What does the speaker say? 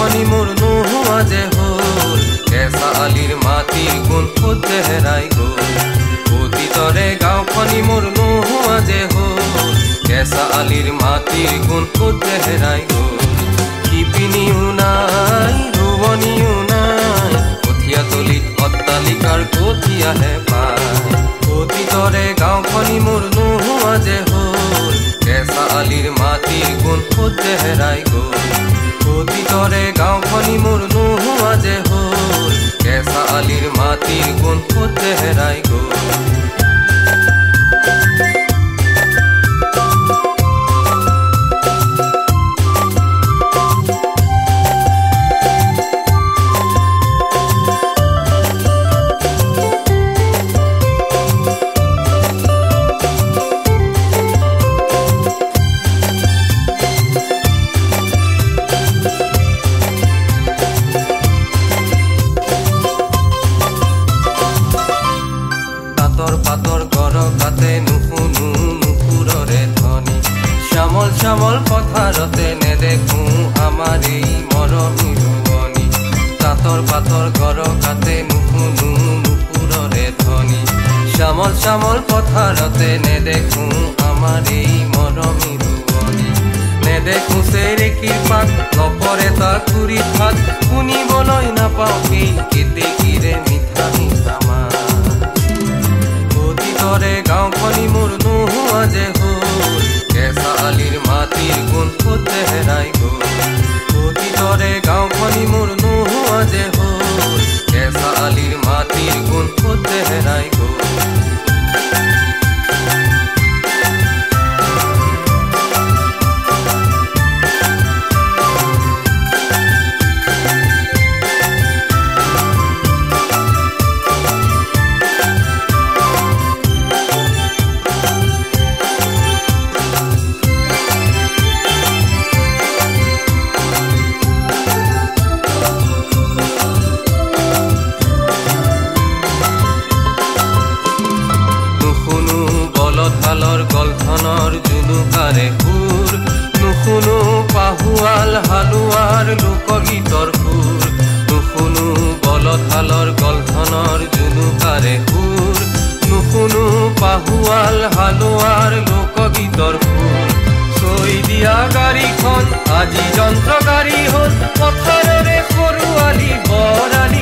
গাঁওখনি মোৰ নোহোৱা যে হ'ল কেঁচা আলিৰ মাটিৰ গোন্ধত যে হেৰাই গ'ল অতীতৰে গাঁওখনি মোৰ নোহোৱা যে হ'ল কেঁচা আলিৰ মাটিৰ গোন্ধত যে হেৰাই গ'ল শিপিনীও নাই ৰোৱনীও নাই কঠীয়া তলিত অট্টালিকাৰ কঠীয়াহে পায় অতীতৰে গাঁওখনি মোৰ নোহোৱা যে হ'ল কেঁচা আলিৰ মাটিৰ গোন্ধত যে হেৰাই গ'ল অতীতৰে গাঁওখনি মোৰ নোহোৱা যে হ'ল কেঁচা আলিৰ মাটিৰ গোন্ধত যে হেৰাই গ'ল পাতৰ গৰকাতে নুশুনো নুপুৰৰে ধ্বনি শ্যামল শ্যামল পথাৰতে নেদেখো আমাৰ এই মৰমী ৰোৱনী পাতৰ গৰকাতে নুশুনো নুপুৰৰে ধ্বনি শ্যামল শ্যামল পথাৰতে নেদেখো আমাৰ এই মৰমী ৰোৱনী নেদেখো চেৰেকীৰ পাত নপৰে তাকুৰি ভাত শুনিবলৈ নাপাওঁ এই কেতেকীৰে মিঠা মিঠা মাত অতীতৰে গাঁওখনি মোৰ নোহোৱা যে হ'ল কেঁচা আলিৰ মাটিৰ গোন্ধত যে হেৰাই গ'ল অতীতৰে গাঁওখনি মোৰ নোহোৱা যে হ'ল কেঁচা আলিৰ মাটিৰ গোন্ধত যে হেৰাই গ'ল হালৰ গলধনৰ জুনুকাৰে সুৰ নুশুনো পাহুৱাল হালোৱাৰ লোকগীতৰ সুৰ নুশুনো বলধালৰ গলধনৰ জুনুকাৰে সুৰ নুশুনো পাহুৱাল হালোৱাৰ লোকগীতৰ সুৰ চৈ দিয়া গাড়ীখন আজি যন্ত্ৰ গাড়ী হ'ল পথাৰৰে সৰু আলি বৰালি